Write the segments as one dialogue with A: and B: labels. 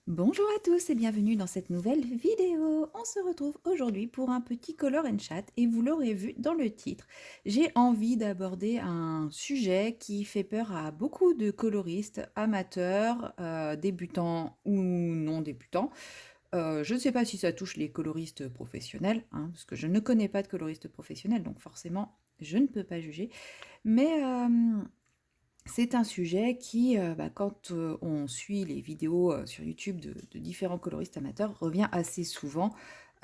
A: Bonjour à tous et bienvenue dans cette nouvelle vidéo. On se retrouve aujourd'hui pour un petit color and chat et vous l'aurez vu dans le titre. J'ai envie d'aborder un sujet qui fait peur à beaucoup de coloristes amateurs, débutants ou non débutants. Je ne sais pas si ça touche les coloristes professionnels, hein, parce que je ne connais pas de coloristes professionnels, donc forcément je ne peux pas juger. Mais c'est un sujet qui, quand, on suit les vidéos, sur YouTube de différents coloristes amateurs, revient assez souvent,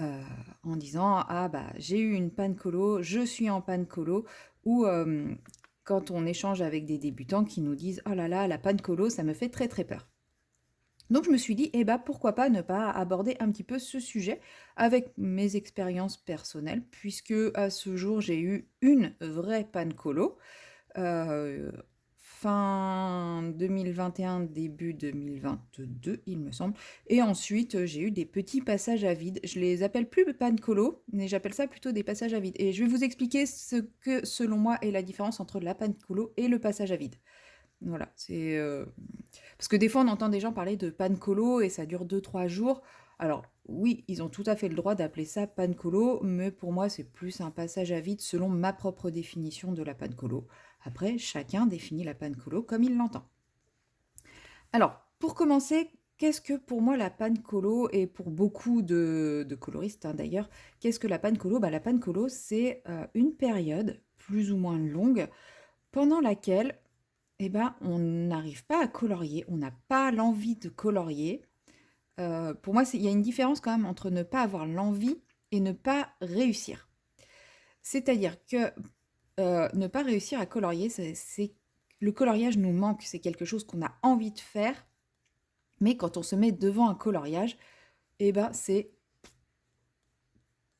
A: heu, en disant: «Ah bah, j'ai eu une panne colo, je suis en panne colo» ou quand on échange avec des débutants qui nous disent: «Oh là là, la panne colo, ça me fait très, très peur». Donc je me suis dit: «Eh bah, pourquoi pas ne pas aborder un petit peu ce sujet avec mes expériences personnelles?» puisque à ce jour, j'ai eu une vraie panne colo. Heu, Fin 2021, début 2022, il me semble, et ensuite, j'ai eu des petits passages à vide. Je les appelle plus panne colo, mais j'appelle ça plutôt des passages à vide et je vais vous expliquer ce que, selon moi, est la différence entre la panne colo et le passage à vide. Voilà, parce que des fois, on entend des gens parler de panne colo et ça dure 2 3 jours. Alors oui, ils ont tout à fait le droit d'appeler ça panne colo, mais pour moi, c'est plus un passage à vide selon ma propre définition de la panne colo. Après, chacun définit la panne colo comme il l'entend. Alors, pour commencer, qu'est-ce que pour moi la panne colo et pour beaucoup de coloristes, hein, d'ailleurs, qu'est-ce que la panne colo? Bah, la panne colo, c'est une période plus ou moins longue pendant laquelle on n'arrive pas à colorier, on n'a pas l'envie de colorier. Pour moi, il y a une différence quand même entre ne pas avoir l'envie et ne pas réussir. C'est-à-dire que, ne pas réussir à colorier, c'est le coloriage nous manque, c'est quelque chose qu'on a envie de faire, mais quand on se met devant un coloriage, c'est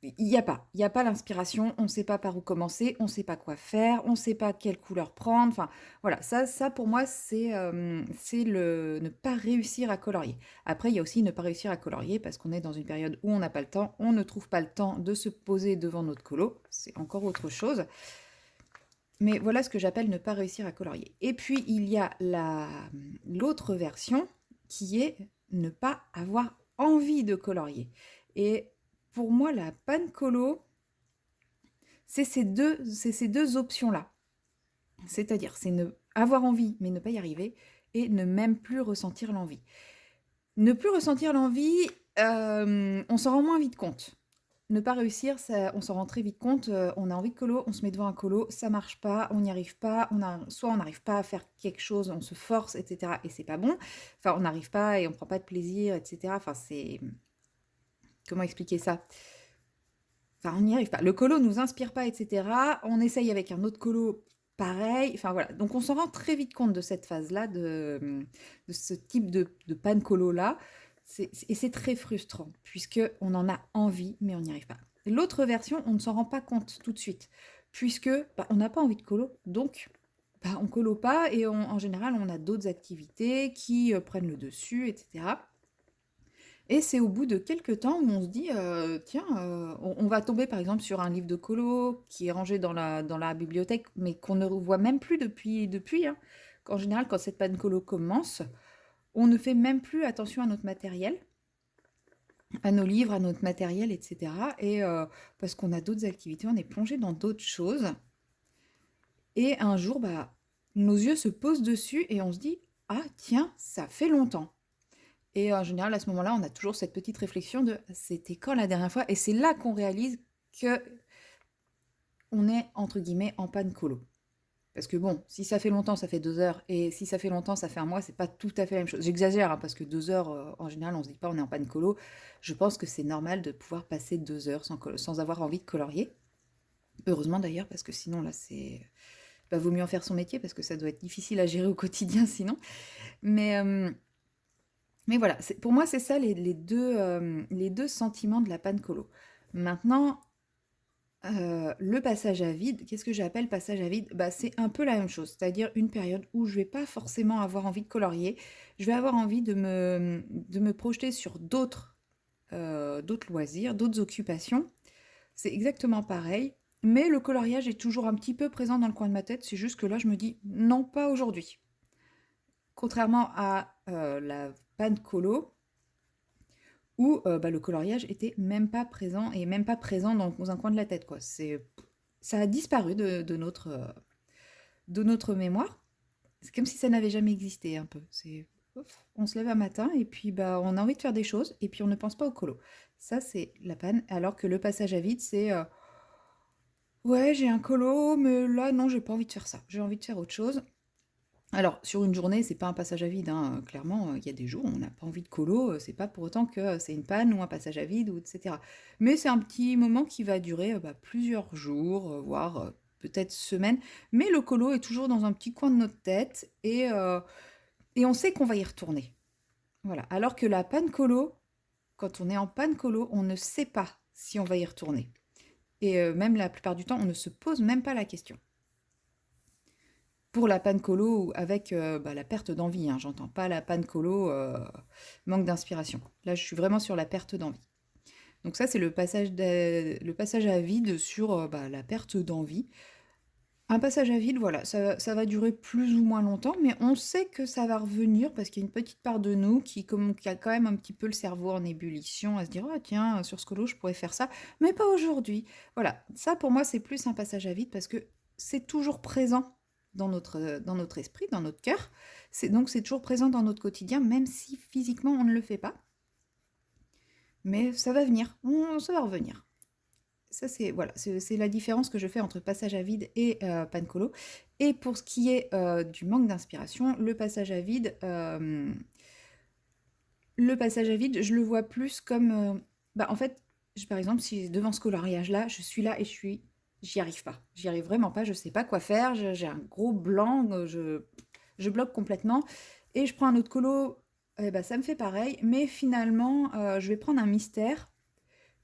A: il y a pas l'inspiration, on ne sait pas par où commencer, on ne sait pas quoi faire, on ne sait pas quelle couleur prendre, enfin, voilà, ça pour moi, c'est le ne pas réussir à colorier. Après, il y a aussi ne pas réussir à colorier parce qu'on est dans une période où on n'a pas le temps, on ne trouve pas le temps de se poser devant notre colo, c'est encore autre chose. Mais voilà ce que j'appelle ne pas réussir à colorier. Et puis, il y a l'autre version qui est ne pas avoir envie de colorier. Et pour moi, la panne colo, c'est ces deux options-là. C'est-à-dire, c'est ne avoir envie mais ne pas y arriver et ne même plus ressentir l'envie. Ne plus ressentir l'envie, on s'en rend moins vite compte. Ne pas réussir, ça on s'en rend très vite compte, on a envie de colo, on se met devant un colo, ça marche pas, on n'y arrive pas, soit on n'arrive pas à faire quelque chose, on se force et cetera et c'est pas bon. Enfin, on n'arrive pas et on prend pas de plaisir et cetera. Enfin, comment expliquer ça? Enfin, on n'y arrive pas. Le colo nous inspire pas et cetera. On essaye avec un autre colo, pareil. Enfin, voilà. Donc on s'en rend très vite compte de cette phase-là, de ce type de panne colo-là. Et c'est très frustrant, puisqu'on en a envie, mais on n'y arrive pas. L'autre version, on ne s'en rend pas compte tout de suite, puisque on n'a pas envie de colo, donc on colo pas, et en général, on a d'autres activités qui prennent le dessus, etc. Et c'est au bout de quelques temps où on se dit, tiens, on va tomber par exemple sur un livre de colo qui est rangé dans la bibliothèque, mais qu'on ne revoit même plus depuis, hein. En général, quand cette panne colo commence, on ne fait même plus attention à notre matériel, à nos livres, à notre matériel, etc. Et parce qu'on a d'autres activités, on est plongé dans d'autres choses. Et un jour, nos yeux se posent dessus et on se dit, ah tiens, ça fait longtemps. Et en général, à ce moment-là, on a toujours cette petite réflexion de c'était quand la dernière fois? Et c'est là qu'on réalise que on est entre guillemets en panne colo. Parce que bon, si ça fait longtemps, ça fait 2 heures, et si ça fait longtemps, ça fait un mois, c'est pas tout à fait la même chose. J'exagère, hein, parce que 2 heures, en général, on se dit pas on est en panne colo. Je pense que c'est normal de pouvoir passer 2 heures sans avoir envie de colorier. Heureusement d'ailleurs, parce que sinon là, vaut mieux en faire son métier, parce que ça doit être difficile à gérer au quotidien sinon. Mais, Mais voilà, pour moi, c'est ça les deux sentiments de la panne colo. Maintenant, le passage à vide, qu'est-ce que j'appelle passage à vide? C'est un peu la même chose, c'est-à-dire une période où je vais pas forcément avoir envie de colorier, je vais avoir envie de me projeter sur d'autres loisirs, d'autres occupations. C'est exactement pareil, mais le coloriage est toujours un petit peu présent dans le coin de ma tête, c'est juste que là, je me dis: «Non, pas aujourd'hui». Contrairement à la panne colo, où le coloriage était même pas présent et même pas présent dans un coin de la tête, quoi. Ça a disparu de notre mémoire. C'est comme si ça n'avait jamais existé un peu. On se lève un matin et puis on a envie de faire des choses et puis on ne pense pas au colo. Ça, c'est la panne. Alors que le passage à vide, c'est ouais, j'ai un colo, mais là, non, j'ai pas envie de faire ça. J'ai envie de faire autre chose. Alors, sur une journée, c'est pas un passage à vide, hein, clairement, il y a des jours où on n'a pas envie de colo, c'est pas pour autant que c'est une panne ou un passage à vide, ou etc. Mais c'est un petit moment qui va durer plusieurs jours, voire peut-être semaines. Mais le colo est toujours dans un petit coin de notre tête et on sait qu'on va y retourner. Voilà. Alors que la panne colo, quand on est en panne colo, on ne sait pas si on va y retourner. Et même la plupart du temps, on ne se pose même pas la question. Pour la panne colo avec la perte d'envie, hein, j'entends pas la panne colo manque d'inspiration. Là, je suis vraiment sur la perte d'envie. Donc ça, c'est le passage à vide sur la perte d'envie. Un passage à vide, voilà, ça va durer plus ou moins longtemps, mais on sait que ça va revenir parce qu'il y a une petite part de nous qui a quand même un petit peu le cerveau en ébullition, à se dire, oh tiens, sur ce colo, je pourrais faire ça, mais pas aujourd'hui. Voilà, ça pour moi, c'est plus un passage à vide parce que c'est toujours présent dans notre esprit, dans notre cœur. Donc c'est toujours présent dans notre quotidien, même si physiquement on ne le fait pas. Mais ça va venir, ça va revenir. Ça, c'est la différence que je fais entre passage à vide et panne colo. Et pour ce qui est du manque d'inspiration, le passage à vide, je le vois plus comme... en fait, par exemple, si devant ce coloriage-là, je suis là et j'y arrive pas. J'y arrive vraiment pas, je sais pas quoi faire, j'ai un gros blanc, je bloque complètement. Et je prends un autre colo, ça me fait pareil, mais finalement, je vais prendre un mystère.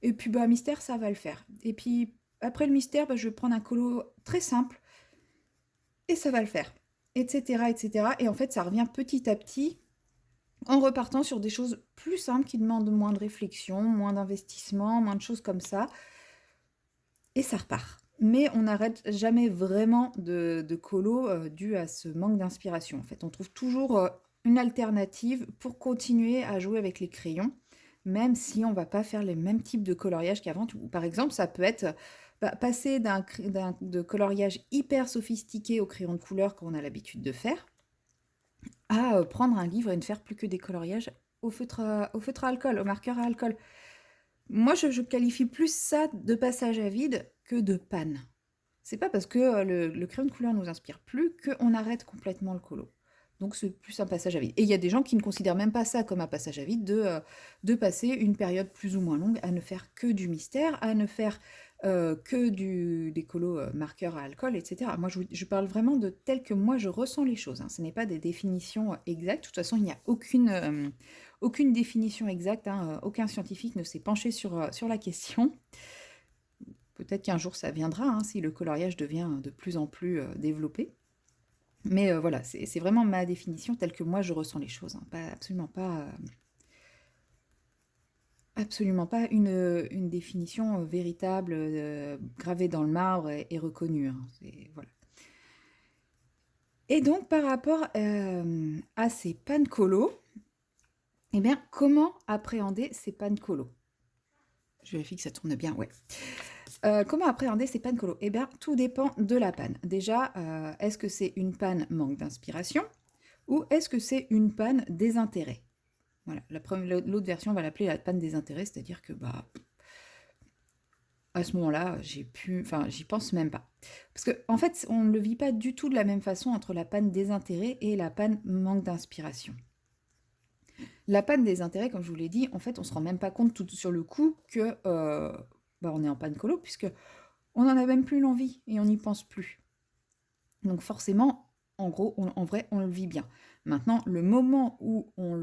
A: Et puis, mystère, ça va le faire. Et puis, après le mystère, je vais prendre un colo très simple. Et ça va le faire. Etc., etc. Et en fait, ça revient petit à petit en repartant sur des choses plus simples qui demandent moins de réflexion, moins d'investissement, moins de choses comme ça. Et ça repart. Mais on n'arrête jamais vraiment de colo dû à ce manque d'inspiration. En fait, on trouve toujours une alternative pour continuer à jouer avec les crayons, même si on va pas faire les mêmes types de coloriage qu'avant. Par exemple, ça peut être passer de coloriage hyper sophistiqué au crayon de couleur qu'on a l'habitude de faire, à prendre un livre et ne faire plus que des coloriages au feutre à alcool, au marqueur à alcool. Moi, je qualifie plus ça de passage à vide que de panne. C'est pas parce que le crayon de couleur nous inspire plus qu'on arrête complètement le colo. Donc c'est plus un passage à vide. Et il y a des gens qui ne considèrent même pas ça comme un passage à vide, de passer une période plus ou moins longue à ne faire que du mystère, à ne faire que des colos marqueurs à alcool, etc. Moi, je parle vraiment de tel que moi je ressens les choses, hein. Ce n'est pas des définitions exactes. De toute façon, il n'y a aucune définition exacte, hein. Aucun scientifique ne s'est penché sur la question. Peut-être qu'un jour ça viendra, hein, si le coloriage devient de plus en plus développé. Mais voilà, c'est vraiment ma définition telle que moi je ressens les choses, hein. Absolument pas une définition véritable, gravée dans le marbre et reconnue, hein. Voilà. Et donc par rapport à ces pannes colo, eh bien comment appréhender ces pannes colo? Je vérifie que ça tourne bien, ouais. Comment appréhender ces pannes colo? Eh bien, tout dépend de la panne. Déjà, est-ce que c'est une panne manque d'inspiration ou est-ce que c'est une panne désintérêt? Voilà, l'autre version, on va l'appeler la panne désintérêt, c'est-à-dire que à ce moment-là, j'y pense même pas. Parce que en fait, on ne le vit pas du tout de la même façon entre la panne désintérêt et la panne manque d'inspiration. La panne désintérêt, comme je vous l'ai dit, en fait, on se rend même pas compte tout sur le coup que on est en panne colo, puisque on n'en a même plus l'envie et on n'y pense plus. Donc forcément, en gros, en vrai, on le vit bien. Maintenant, le moment où on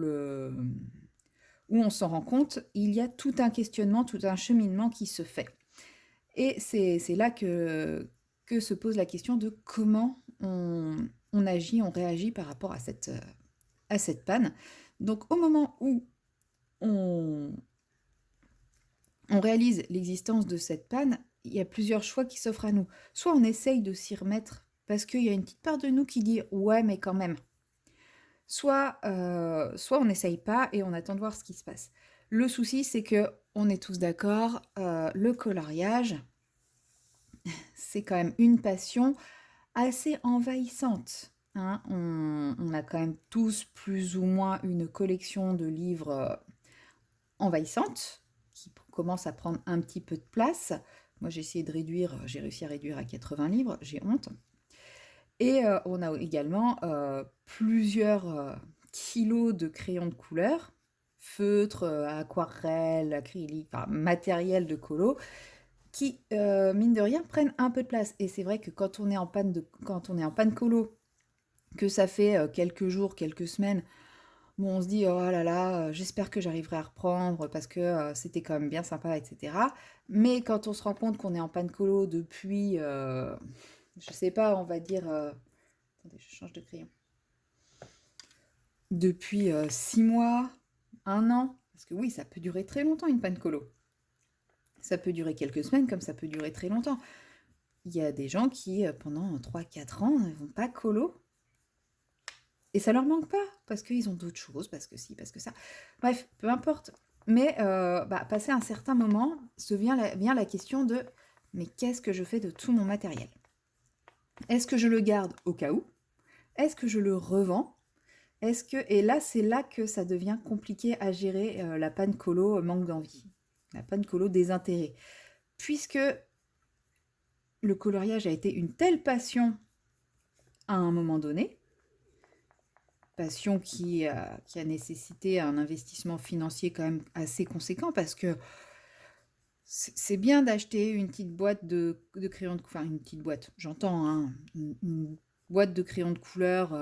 A: s'en rend compte, il y a tout un questionnement, tout un cheminement qui se fait. Et c'est là que se pose la question de comment on agit, on réagit par rapport à cette panne. Donc au moment où on réalise l'existence de cette panne, il y a plusieurs choix qui s'offrent à nous. Soit on essaye de s'y remettre parce qu'il y a une petite part de nous qui dit « ouais, mais quand même ». soit on n'essaye pas et on attend de voir ce qui se passe. Le souci, c'est que on est tous d'accord, le coloriage, c'est quand même une passion assez envahissante, hein. On a quand même tous plus ou moins une collection de livres envahissante, qui commence à prendre un petit peu de place. Moi, j'ai essayé de réduire, j'ai réussi à réduire à 80 livres, j'ai honte. Et on a également plusieurs kilos de crayons de couleur, feutres, aquarelles, acrylique, enfin, matériel de colo, qui, mine de rien, prennent un peu de place. Et c'est vrai que quand on est en panne colo, que ça fait quelques jours, quelques semaines, bon, on se dit, oh là là, j'espère que j'arriverai à reprendre parce que c'était quand même bien sympa, etc. Mais quand on se rend compte qu'on est en panne colo depuis, je sais pas, on va dire, attendez, je change de crayon, depuis 6 mois, un an, parce que oui, ça peut durer très longtemps une panne colo. Ça peut durer quelques semaines comme ça peut durer très longtemps. Il y a des gens qui, pendant 3-4 ans, ne vont pas colo. Et ça leur manque pas, parce qu'ils ont d'autres choses, parce que si, parce que ça. Bref, peu importe. Mais passé un certain moment, vient la question de mais qu'est-ce que je fais de tout mon matériel? Est-ce que je le garde au cas où? Est-ce que je le revends? Et là, c'est là que ça devient compliqué à gérer la panne colo manque d'envie. La panne colo désintérêt. Puisque le coloriage a été une telle passion à un moment donné, passion qui a nécessité un investissement financier quand même assez conséquent parce que c'est bien d'acheter une petite boîte de crayons de couleur, enfin une petite boîte, j'entends, hein, une boîte de crayons de couleur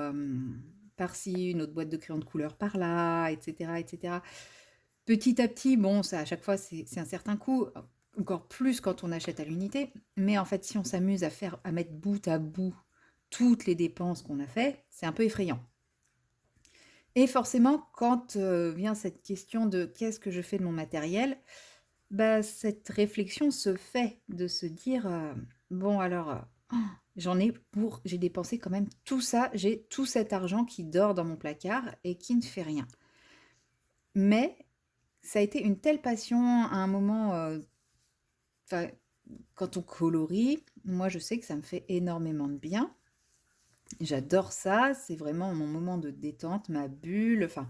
A: par-ci, une autre boîte de crayons de couleur par-là, etc., etc. Petit à petit, bon, ça à chaque fois c'est un certain coût, encore plus quand on achète à l'unité, mais en fait si on s'amuse à mettre bout à bout toutes les dépenses qu'on a fait, c'est un peu effrayant. Et forcément, quand vient cette question de qu'est-ce que je fais de mon matériel, bah, cette réflexion se fait de se dire bon alors j'ai dépensé quand même tout ça, j'ai tout cet argent qui dort dans mon placard et qui ne fait rien. Mais ça a été une telle passion à un moment, quand on colorie, moi je sais que ça me fait énormément de bien. J'adore ça, c'est vraiment mon moment de détente, ma bulle, enfin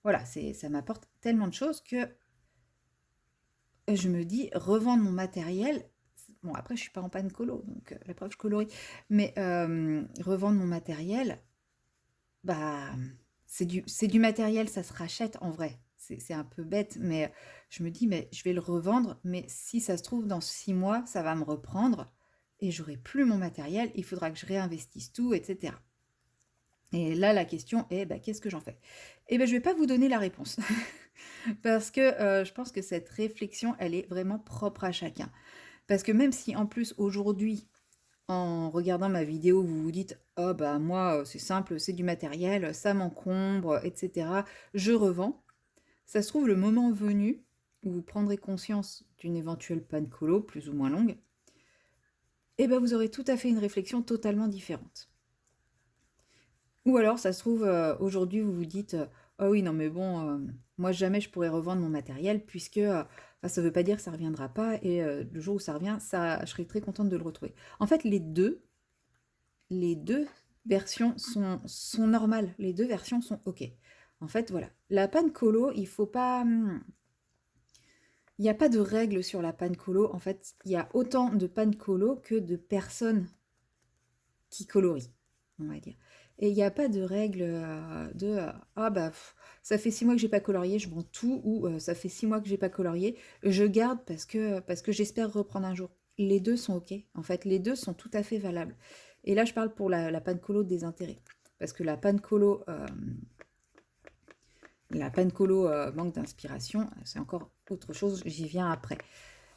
A: voilà, ça m'apporte tellement de choses que je me dis revendre mon matériel. Bon, après, je suis pas en panne colo, donc la preuve, je colorie. Mais revendre mon matériel, bah, c'est du matériel, ça se rachète en vrai. C'est un peu bête, mais je me dis, mais je vais le revendre, mais si ça se trouve, dans 6 mois, ça va me reprendre et j'aurai plus mon matériel, il faudra que je réinvestisse tout, etc. Et là, la question est, bah, qu'est-ce que j'en fais? Eh ben, je vais pas vous donner la réponse. Parce que je pense que cette réflexion, elle est vraiment propre à chacun. Parce que même si en plus aujourd'hui, en regardant ma vidéo, vous vous dites oh bah moi c'est simple, c'est du matériel, ça m'encombre, etc. Je revends. Ça se trouve le moment venu où vous prendrez conscience d'une éventuelle panne colo, plus ou moins longue, et ben vous aurez tout à fait une réflexion totalement différente. Ou alors, ça se trouve, aujourd'hui, vous vous dites ah oui, non, mais bon, moi, jamais je pourrais revendre mon matériel, puisque ça ne veut pas dire que ça ne reviendra pas, et le jour où ça revient, je serai très contente de le retrouver. En fait, les deux versions sont normales, les deux versions sont OK. En fait, voilà. La panne colo, il faut pas. Il n'y a pas de règle sur la panne colo. En fait, il y a autant de panne colo que de personnes qui colorient, on va dire. Et il n'y a pas de règle ah bah ça fait 6 mois que j'ai pas colorié, je vends tout, ou ça fait 6 mois que j'ai pas colorié, je garde parce que j'espère reprendre un jour. Les deux sont ok. En fait, les deux sont tout à fait valables. Et là, je parle pour la panne colo des intérêts. Parce que la panne colo manque d'inspiration, c'est encore autre chose, j'y viens après.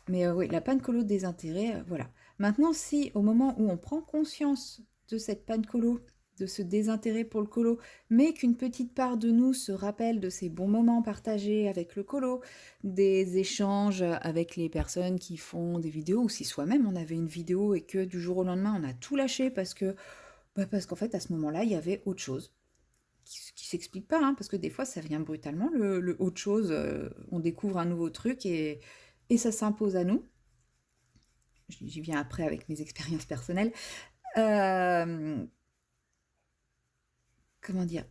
A: Mais oui, la panne colo des intérêts, voilà. Maintenant, si au moment où on prend conscience de cette panne colo, de ce désintérêt pour le colo, mais qu'une petite part de nous se rappelle de ces bons moments partagés avec le colo, des échanges avec les personnes qui font des vidéos, ou si soi-même on avait une vidéo et que du jour au lendemain on a tout lâché parce qu'en fait à ce moment-là il y avait autre chose s'explique pas, hein, parce que des fois, ça vient brutalement, le autre chose. On découvre un nouveau truc et ça s'impose à nous. J'y viens après avec mes expériences personnelles. Euh, comment dire?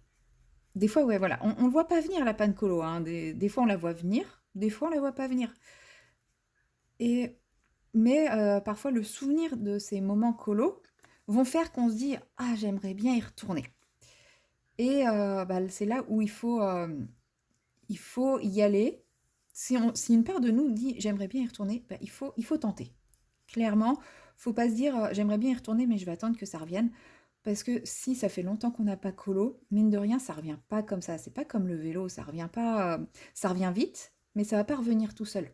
A: Des fois, ouais, voilà, on ne voit pas venir la panne colo, hein. Des fois, on la voit venir, des fois, on la voit pas venir. Et, mais parfois, le souvenir de ces moments colo vont faire qu'on se dit, ah, j'aimerais bien y retourner. Et bah, c'est là où il faut y aller. Si une part de nous dit, j'aimerais bien y retourner, bah, il faut tenter. Clairement, faut pas se dire, j'aimerais bien y retourner, mais je vais attendre que ça revienne. Parce que si ça fait longtemps qu'on n'a pas colo, mine de rien, ça revient pas comme ça. C'est pas comme le vélo, ça revient pas, ça revient vite, mais ça va pas revenir tout seul.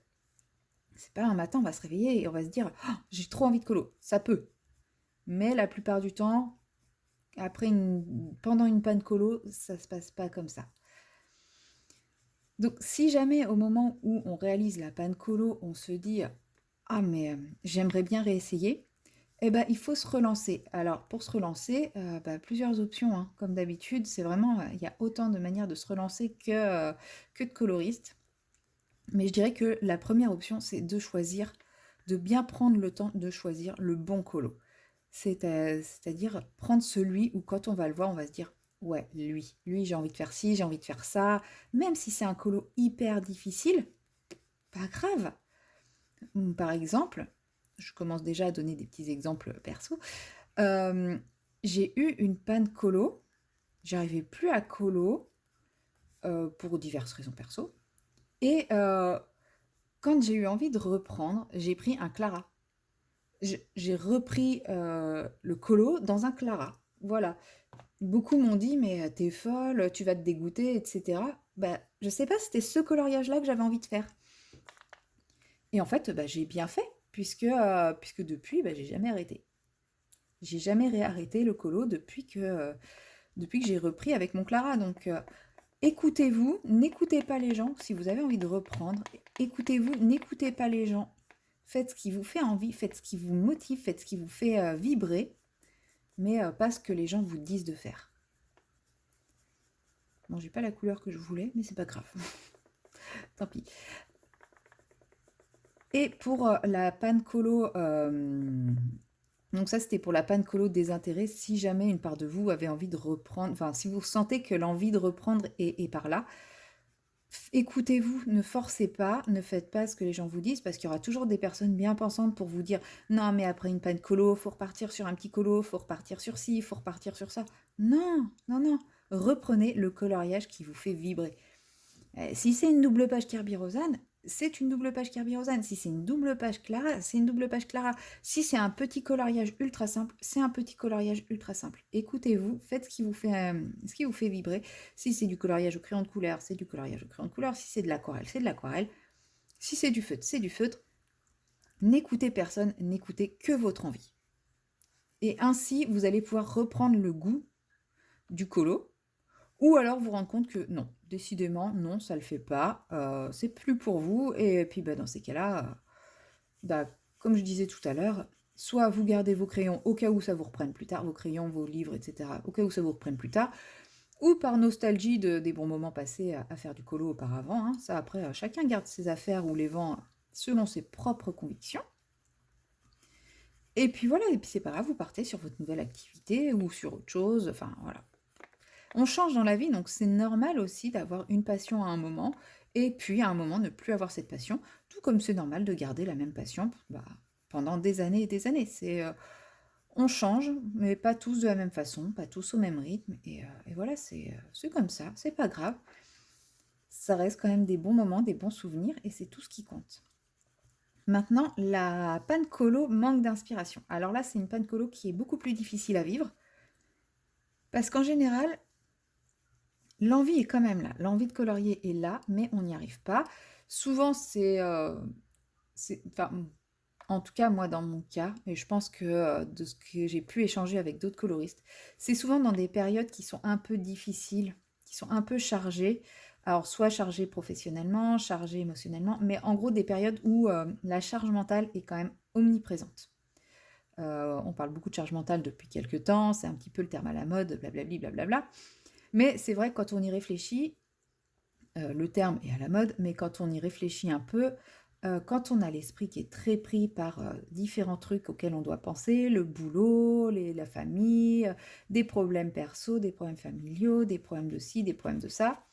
A: C'est pas un matin, on va se réveiller et on va se dire, oh, j'ai trop envie de colo. Ça peut. Mais la plupart du temps, pendant une panne colo, ça se passe pas comme ça. Donc si jamais au moment où on réalise la panne colo, on se dit, ah mais j'aimerais bien réessayer, eh ben, il faut se relancer. Alors, pour se relancer, bah, plusieurs options, hein. Comme d'habitude, c'est vraiment, il y a autant de manières de se relancer que de coloristes. Mais je dirais que la première option, c'est de choisir, de bien prendre le temps de choisir le bon colo. C'est-à-dire prendre celui où quand on va le voir, on va se dire, ouais, lui, j'ai envie de faire ci, j'ai envie de faire ça. Même si c'est un colo hyper difficile, pas grave. Par exemple, je commence déjà à donner des petits exemples perso. Euh, j'ai eu une panne colo. J'arrivais plus à colo pour diverses raisons perso. Et quand j'ai eu envie de reprendre, j'ai pris un Clara. J'ai repris le colo dans un Clara. Voilà. Beaucoup m'ont dit, mais t'es folle, tu vas te dégoûter, etc. Bah, je sais pas, c'était ce coloriage-là que j'avais envie de faire. Et en fait, bah, j'ai bien fait, puisque depuis, bah, j'ai jamais arrêté. J'ai jamais réarrêté le colo depuis que j'ai repris avec mon Clara. Donc, écoutez-vous, n'écoutez pas les gens. Si vous avez envie de reprendre, écoutez-vous, n'écoutez pas les gens. Faites ce qui vous fait envie, faites ce qui vous motive, faites ce qui vous fait vibrer, mais pas ce que les gens vous disent de faire. Bon, j'ai pas la couleur que je voulais, mais c'est pas grave. Tant pis. Et pour la panne colo, donc ça c'était pour la panne colo désintérêt, si jamais une part de vous avait envie de reprendre, enfin si vous sentez que l'envie de reprendre est par là, écoutez-vous, ne forcez pas, ne faites pas ce que les gens vous disent, parce qu'il y aura toujours des personnes bien pensantes pour vous dire non mais après une panne colo, faut repartir sur un petit colo, faut repartir sur ci, faut repartir sur ça. Non, non, non, reprenez le coloriage qui vous fait vibrer. Si c'est une double page Kerby Rosanne, c'est une double page Kerby Rosanne. Si c'est une double page Clara, c'est une double page Clara. Si c'est un petit coloriage ultra simple, c'est un petit coloriage ultra simple. Écoutez-vous, faites ce qui vous fait vibrer. Si c'est du coloriage au crayon de couleur, c'est du coloriage au crayon de couleur. Si c'est de l'aquarelle, c'est de l'aquarelle. Si c'est du feutre, c'est du feutre. N'écoutez personne, n'écoutez que votre envie. Et ainsi, vous allez pouvoir reprendre le goût du colo. Ou alors vous rendre compte que non, décidément, non, ça le fait pas, c'est plus pour vous, et puis bah, dans ces cas-là, bah, comme je disais tout à l'heure, soit vous gardez vos crayons au cas où ça vous reprenne plus tard, vos crayons, vos livres, etc., au cas où ça vous reprenne plus tard, ou par nostalgie des bons moments passés à faire du colo auparavant, hein. Ça après, chacun garde ses affaires ou les vend selon ses propres convictions. Et puis voilà, et puis c'est pas grave, vous partez sur votre nouvelle activité ou sur autre chose, enfin voilà. On change dans la vie, donc c'est normal aussi d'avoir une passion à un moment, et puis à un moment ne plus avoir cette passion, tout comme c'est normal de garder la même passion pendant des années et des années. On change, mais pas tous de la même façon, pas tous au même rythme, et voilà, c'est comme ça, c'est pas grave. Ça reste quand même des bons moments, des bons souvenirs, et c'est tout ce qui compte. Maintenant, la panne colo manque d'inspiration. Alors là, c'est une panne colo qui est beaucoup plus difficile à vivre, parce qu'en général, l'envie est quand même là, l'envie de colorier est là, mais on n'y arrive pas. Souvent, enfin, en tout cas moi dans mon cas, et je pense que de ce que j'ai pu échanger avec d'autres coloristes, c'est souvent dans des périodes qui sont un peu difficiles, qui sont un peu chargées. Alors soit chargées professionnellement, chargées émotionnellement, mais en gros des périodes où la charge mentale est quand même omniprésente. On parle beaucoup de charge mentale depuis quelques temps, c'est un petit peu le terme à la mode, blablabli, blablabla. Mais c'est vrai que quand on y réfléchit, le terme est à la mode, mais quand on y réfléchit un peu, quand on a l'esprit qui est très pris par différents trucs auxquels on doit penser, le boulot, la famille, des problèmes perso, des problèmes familiaux, des problèmes de ci, des problèmes de ça,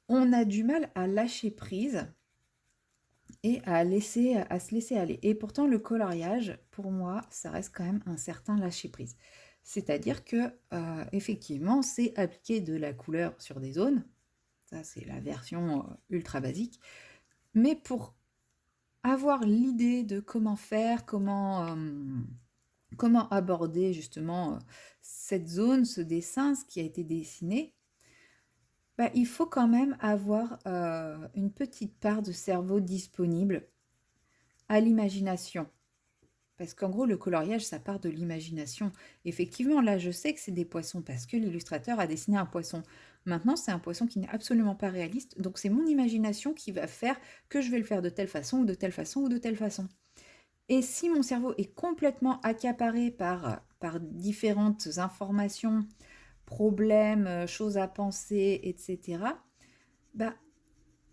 A: on a du mal à lâcher prise et à se laisser aller. Et pourtant, le coloriage, pour moi, ça reste quand même un certain lâcher prise. C'est-à-dire que, effectivement, c'est appliquer de la couleur sur des zones. Ça, c'est la version ultra basique. Mais pour avoir l'idée de comment faire, comment aborder justement cette zone, ce dessin, ce qui a été dessiné, bah, il faut quand même avoir une petite part de cerveau disponible à l'imagination. Parce qu'en gros, le coloriage, ça part de l'imagination. Effectivement, là, je sais que c'est des poissons parce que l'illustrateur a dessiné un poisson. Maintenant, c'est un poisson qui n'est absolument pas réaliste. Donc, c'est mon imagination qui va faire que je vais le faire de telle façon ou de telle façon ou de telle façon. Et si mon cerveau est complètement accaparé par différentes informations, problèmes, choses à penser, etc., bah,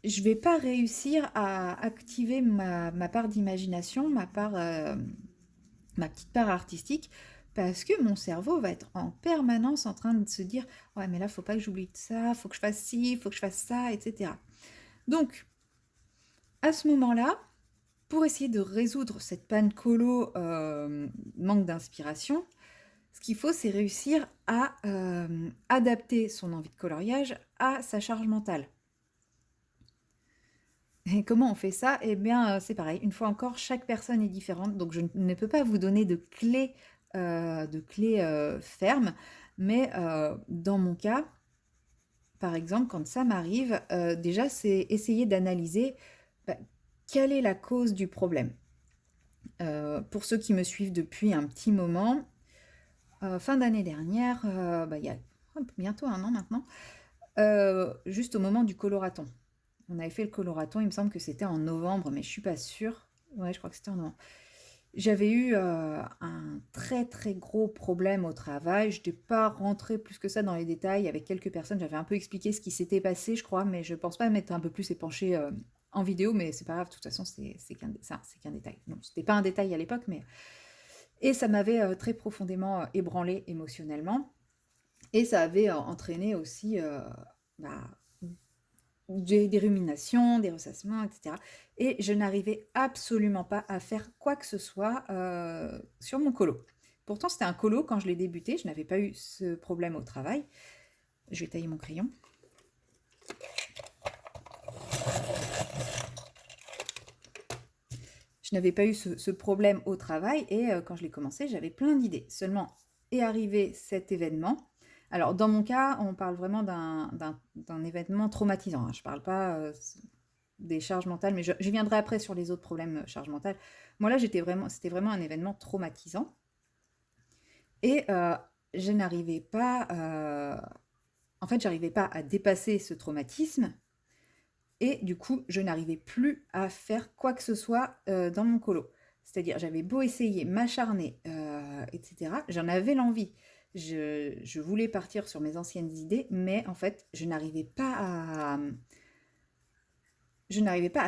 A: je vais pas réussir à activer ma part d'imagination, ma petite part artistique, parce que mon cerveau va être en permanence en train de se dire ouais mais là faut pas que j'oublie ça, faut que je fasse ci, faut que je fasse ça, etc. Donc à ce moment-là, pour essayer de résoudre cette panne colo, manque d'inspiration, ce qu'il faut c'est réussir à adapter son envie de coloriage à sa charge mentale. Et comment on fait ça? Eh bien, c'est pareil. Une fois encore, chaque personne est différente, donc je ne peux pas vous donner de clés fermes. Mais dans mon cas, par exemple, quand ça m'arrive, déjà, c'est essayer d'analyser bah, quelle est la cause du problème. Pour ceux qui me suivent depuis un petit moment, fin d'année dernière, bah, il y a bientôt un an maintenant, juste au moment du coloraton. On avait fait le coloraton, il me semble que c'était en novembre, mais je suis pas sûre. Ouais, je crois que c'était en novembre. J'avais eu un très très gros problème au travail. Je n'étais pas rentrée plus que ça dans les détails avec quelques personnes. J'avais un peu expliqué ce qui s'était passé, je crois, mais je pense pas m'être un peu plus épanchée en vidéo, mais c'est pas grave, de toute façon, c'est qu'un détail. Non, c'était pas un détail à l'époque, mais. Et ça m'avait très profondément ébranlé émotionnellement. Et ça avait entraîné aussi bah, des ruminations, des ressassements, etc. Et je n'arrivais absolument pas à faire quoi que ce soit sur mon colo. Pourtant, c'était un colo quand je l'ai débuté. Je n'avais pas eu ce problème au travail. Je vais tailler mon crayon. Je n'avais pas eu ce problème au travail et quand je l'ai commencé, j'avais plein d'idées. Seulement est arrivé cet événement. Alors, dans mon cas, on parle vraiment d'un événement traumatisant, hein. Je ne parle pas des charges mentales, mais je viendrai après sur les autres problèmes charges mentales. Moi, là, c'était vraiment un événement traumatisant. Et je n'arrivais pas, en fait, j'arrivais pas à dépasser ce traumatisme. Et du coup, je n'arrivais plus à faire quoi que ce soit dans mon colo. C'est-à-dire, j'avais beau essayer, m'acharner, etc. J'en avais l'envie. Je voulais partir sur mes anciennes idées, mais en fait, je n'arrivais pas à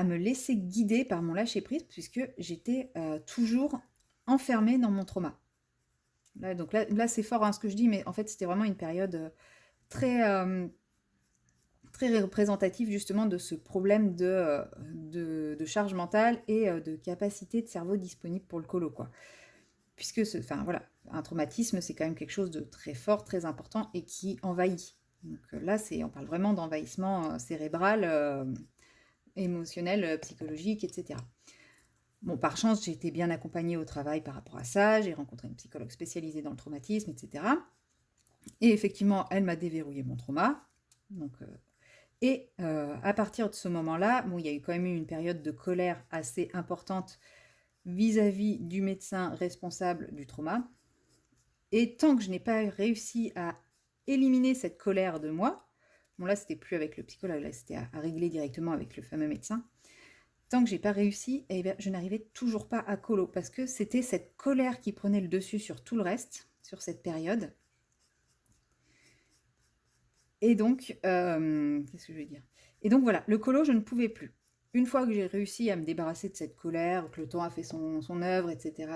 A: me laisser guider par mon lâcher-prise puisque j'étais toujours enfermée dans mon trauma. Là c'est fort hein, ce que je dis, mais en fait, c'était vraiment une période très, très représentative justement de ce problème de charge mentale et de capacité de cerveau disponible pour le colo, quoi. Puisque, enfin voilà, un traumatisme, c'est quand même quelque chose de très fort, très important et qui envahit. Donc là, on parle vraiment d'envahissement cérébral, émotionnel, psychologique, etc. Bon, par chance, j'ai été bien accompagnée au travail par rapport à ça, j'ai rencontré une psychologue spécialisée dans le traumatisme, etc. Et effectivement, elle m'a déverrouillé mon trauma. Donc, et à partir de ce moment-là, bon, il y a eu quand même eu une période de colère assez importante vis-à-vis du médecin responsable du trauma. Et tant que je n'ai pas réussi à éliminer cette colère de moi, bon là c'était plus avec le psychologue, là c'était à régler directement avec le fameux médecin, tant que j'ai pas réussi, eh bien, je n'arrivais toujours pas à colo, parce que c'était cette colère qui prenait le dessus sur tout le reste, sur cette période. Et donc, qu'est-ce que je vais dire? Et donc voilà, le colo, je ne pouvais plus. Une fois que j'ai réussi à me débarrasser de cette colère, que le temps a fait son œuvre, etc.,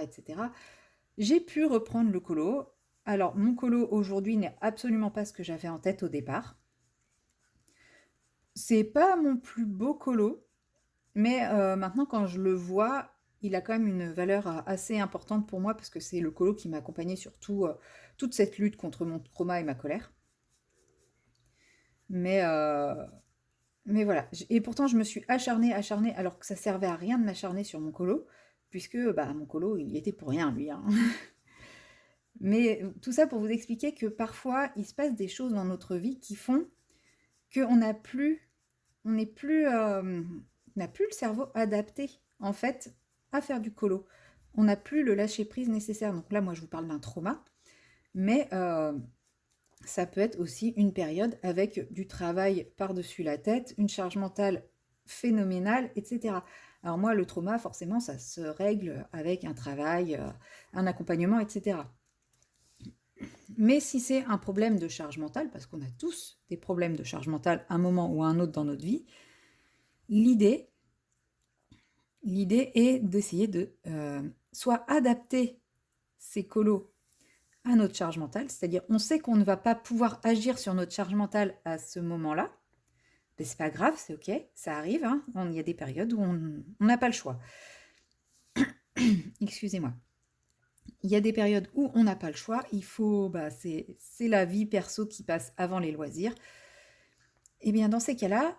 A: j'ai pu reprendre le colo. Alors, mon colo aujourd'hui n'est absolument pas ce que j'avais en tête au départ. C'est pas mon plus beau colo, mais maintenant, quand je le vois, il a quand même une valeur assez importante pour moi parce que c'est le colo qui m'a accompagné sur toute cette lutte contre mon trauma et ma colère. Mais, euh, mais voilà. Et pourtant, je me suis acharnée, alors que ça servait à rien de m'acharner sur mon colo, puisque bah, mon colo, il y était pour rien, lui, hein. Mais tout ça pour vous expliquer que parfois, il se passe des choses dans notre vie qui font qu'on n'a plus, on n'est plus, on n'a plus le cerveau adapté, en fait, à faire du colo. On n'a plus le lâcher-prise nécessaire. Donc là, moi, je vous parle d'un trauma, mais ça peut être aussi une période avec du travail par-dessus la tête, une charge mentale phénoménale, etc. Alors moi, le trauma, forcément, ça se règle avec un travail, un accompagnement, etc. Mais si c'est un problème de charge mentale, parce qu'on a tous des problèmes de charge mentale à un moment ou à un autre dans notre vie, l'idée est d'essayer de soit adapter ces colos à notre charge mentale, c'est-à-dire on sait qu'on ne va pas pouvoir agir sur notre charge mentale à ce moment-là, mais c'est pas grave, c'est ok, ça arrive, hein. Il y a des périodes où on n'a pas le choix. Excusez-moi. Il y a des périodes où on n'a pas le choix, il faut, bah, c'est la vie perso qui passe avant les loisirs. Et bien dans ces cas-là,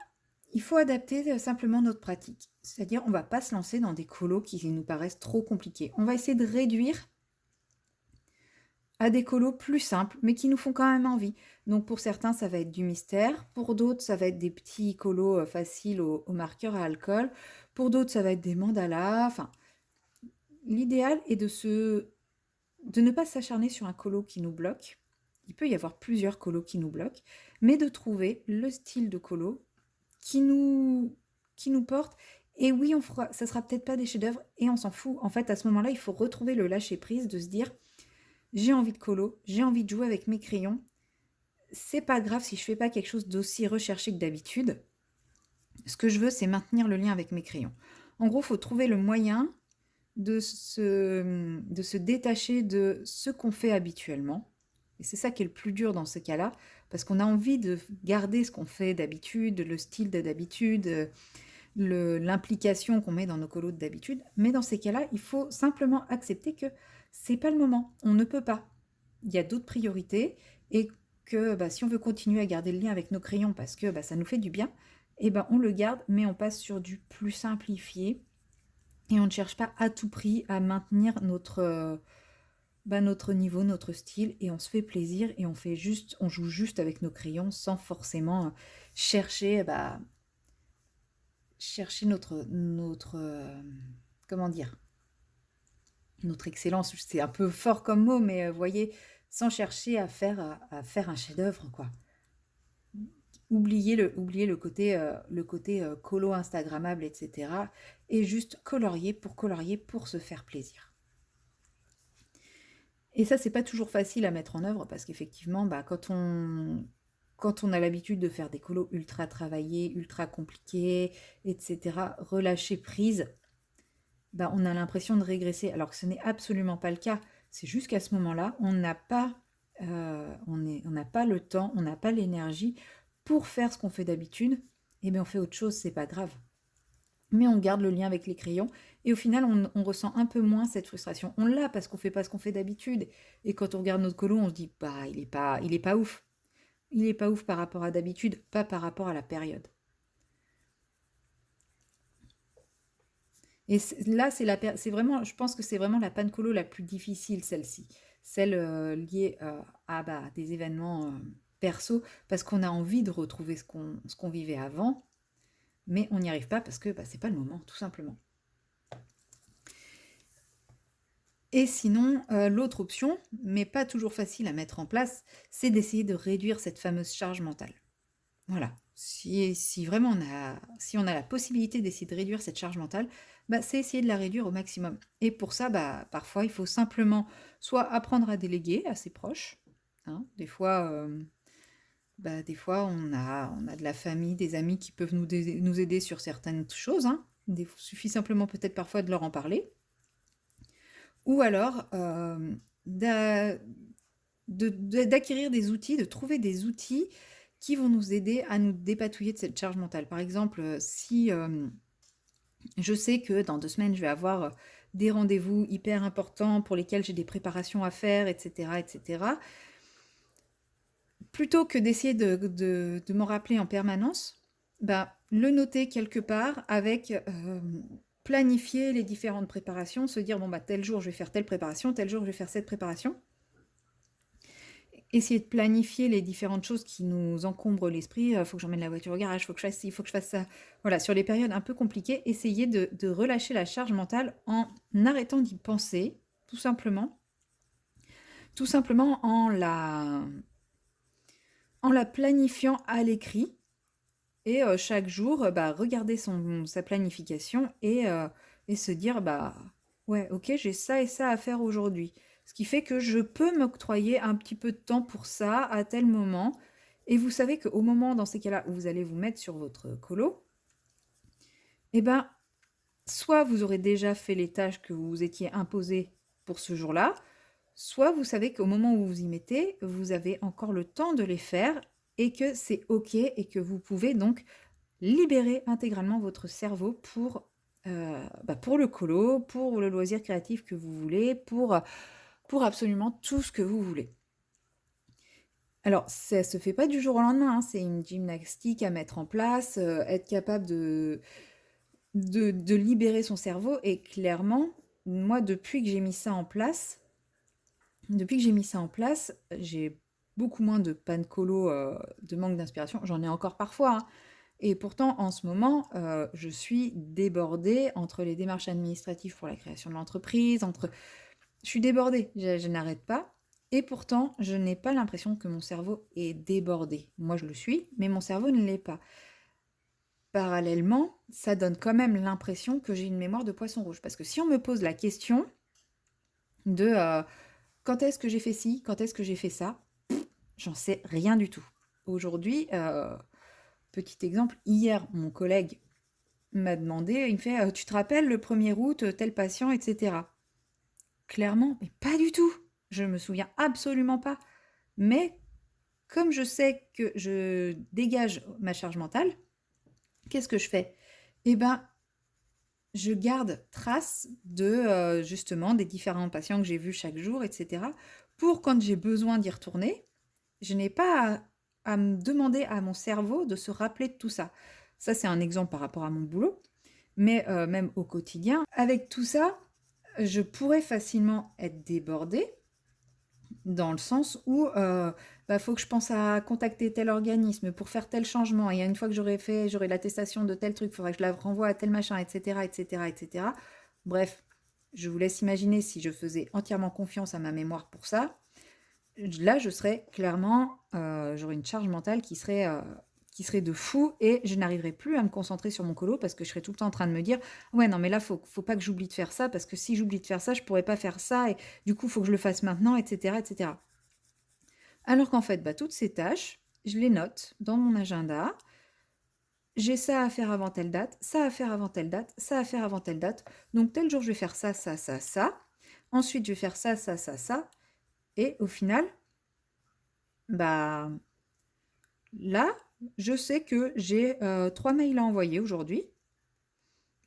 A: il faut adapter simplement notre pratique. C'est-à-dire on ne va pas se lancer dans des colos qui nous paraissent trop compliqués. On va essayer de réduire à des colos plus simples, mais qui nous font quand même envie. Donc pour certains, ça va être du mystère. Pour d'autres, ça va être des petits colos faciles au marqueur à alcool. Pour d'autres, ça va être des mandalas. Enfin, l'idéal est de ne pas s'acharner sur un colo qui nous bloque. Il peut y avoir plusieurs colos qui nous bloquent, mais de trouver le style de colo qui nous porte. Et oui, ça sera peut-être pas des chefs-d'œuvre et on s'en fout. En fait, à ce moment-là, il faut retrouver le lâcher prise, de se dire j'ai envie de colo, j'ai envie de jouer avec mes crayons. C'est pas grave si je fais pas quelque chose d'aussi recherché que d'habitude. Ce que je veux, c'est maintenir le lien avec mes crayons. En gros, il faut trouver le moyen de se détacher de ce qu'on fait habituellement. Et c'est ça qui est le plus dur dans ce cas-là, parce qu'on a envie de garder ce qu'on fait d'habitude, le style d'habitude, l'implication qu'on met dans nos colos d'habitude. Mais dans ces cas-là, il faut simplement accepter que c'est pas le moment, on ne peut pas. Il y a d'autres priorités et que bah, si on veut continuer à garder le lien avec nos crayons parce que bah, ça nous fait du bien, et ben on le garde, mais on passe sur du plus simplifié et on ne cherche pas à tout prix à maintenir notre niveau, notre style, et on se fait plaisir et on joue juste avec nos crayons sans forcément chercher comment dire, notre excellence. C'est un peu fort comme mot, mais vous voyez, sans chercher à faire un chef-d'œuvre, quoi. Oublier le côté colo instagrammable, etc. Et juste colorier pour se faire plaisir. Et ça, c'est pas toujours facile à mettre en œuvre parce qu'effectivement, bah, quand on a l'habitude de faire des colos ultra travaillés, ultra compliqués, etc., relâcher prise, bah, on a l'impression de régresser, alors que ce n'est absolument pas le cas. C'est juste qu'à ce moment-là, on n'a pas le temps, on n'a pas l'énergie pour faire ce qu'on fait d'habitude. Et bien on fait autre chose, c'est pas grave. Mais on garde le lien avec les crayons et au final on ressent un peu moins cette frustration. On l'a parce qu'on fait pas ce qu'on fait d'habitude. Et quand on regarde notre colo, on se dit bah il est pas ouf. Il est pas ouf par rapport à d'habitude, pas par rapport à la période. Et là, c'est vraiment, je pense que c'est vraiment la panne colo la plus difficile, celle-ci. Celle liée à bah, des événements perso, parce qu'on a envie de retrouver ce qu'on vivait avant, mais on n'y arrive pas parce que bah, c'est pas le moment, tout simplement. Et sinon, l'autre option, mais pas toujours facile à mettre en place, c'est d'essayer de réduire cette fameuse charge mentale. Voilà. Si vraiment si on a la possibilité d'essayer de réduire cette charge mentale, bah, c'est essayer de la réduire au maximum. Et pour ça, bah, parfois, il faut simplement soit apprendre à déléguer à ses proches, hein. Des fois, Des fois, on a de la famille, des amis qui peuvent nous aider sur certaines choses, hein. Il suffit simplement peut-être parfois de leur en parler. Ou alors, d'acquérir des outils, de trouver des outils qui vont nous aider à nous dépatouiller de cette charge mentale. Par exemple, si je sais que dans 2 semaines, je vais avoir des rendez-vous hyper importants pour lesquels j'ai des préparations à faire, etc., etc. Plutôt que d'essayer de m'en rappeler en permanence, le noter quelque part avec planifier les différentes préparations, se dire, bon, tel jour, je vais faire telle préparation, tel jour, je vais faire cette préparation. Essayer de planifier les différentes choses qui nous encombrent l'esprit. Il faut que j'emmène la voiture au garage, il faut que je fasse ci, il faut que je fasse ça. Voilà, sur les périodes un peu compliquées, essayer de relâcher la charge mentale en arrêtant d'y penser, tout simplement. Tout simplement en la planifiant à l'écrit. Et chaque jour, regarder sa planification et se dire, ouais, ok, j'ai ça et ça à faire aujourd'hui. Ce qui fait que je peux m'octroyer un petit peu de temps pour ça à tel moment. Et vous savez qu'au moment, dans ces cas-là, où vous allez vous mettre sur votre colo, soit vous aurez déjà fait les tâches que vous vous étiez imposées pour ce jour-là, soit vous savez qu'au moment où vous vous y mettez, vous avez encore le temps de les faire et que c'est ok et que vous pouvez donc libérer intégralement votre cerveau pour le colo, pour le loisir créatif que vous voulez, pour absolument tout ce que vous voulez. Alors, ça se fait pas du jour au lendemain, hein, c'est une gymnastique à mettre en place, être capable de libérer son cerveau. Et clairement, moi, depuis que j'ai mis ça en place, j'ai beaucoup moins de panne colo, de manque d'inspiration. J'en ai encore parfois, hein. Et pourtant, en ce moment, je suis débordée entre les démarches administratives pour la création de l'entreprise, je suis débordée, je n'arrête pas. Et pourtant, je n'ai pas l'impression que mon cerveau est débordé. Moi, je le suis, mais mon cerveau ne l'est pas. Parallèlement, ça donne quand même l'impression que j'ai une mémoire de poisson rouge. Parce que si on me pose la question de quand est-ce que j'ai fait ci, quand est-ce que j'ai fait ça, j'en sais rien du tout. Aujourd'hui, petit exemple, hier, mon collègue m'a demandé, il me fait tu te rappelles le 1er août, tel patient, etc. Clairement, mais pas du tout. Je me souviens absolument pas. Mais comme je sais que je dégage ma charge mentale, qu'est-ce que je fais? Eh ben, je garde trace de justement des différents patients que j'ai vus chaque jour, etc. Pour quand j'ai besoin d'y retourner, je n'ai pas à me demander à mon cerveau de se rappeler de tout ça. Ça, c'est un exemple par rapport à mon boulot. Mais même au quotidien, avec tout ça, je pourrais facilement être débordée dans le sens où faut que je pense à contacter tel organisme pour faire tel changement. Et une fois que j'aurai l'attestation de tel truc, il faudra que je la renvoie à tel machin, etc., etc., etc. Bref, je vous laisse imaginer si je faisais entièrement confiance à ma mémoire pour ça. Là, je serais clairement, j'aurais une charge mentale qui serait de fou et je n'arriverais plus à me concentrer sur mon colo parce que je serais tout le temps en train de me dire ouais non mais là faut pas que j'oublie de faire ça parce que si j'oublie de faire ça je pourrais pas faire ça et du coup faut que je le fasse maintenant, etc., etc. Alors qu'en fait toutes ces tâches je les note dans mon agenda. J'ai ça à faire avant telle date, ça à faire avant telle date, ça à faire avant telle date, donc tel jour je vais faire ça, ça, ça, ça, ensuite je vais faire ça, ça, ça, ça, et au final là, je sais que j'ai 3 mails à envoyer aujourd'hui.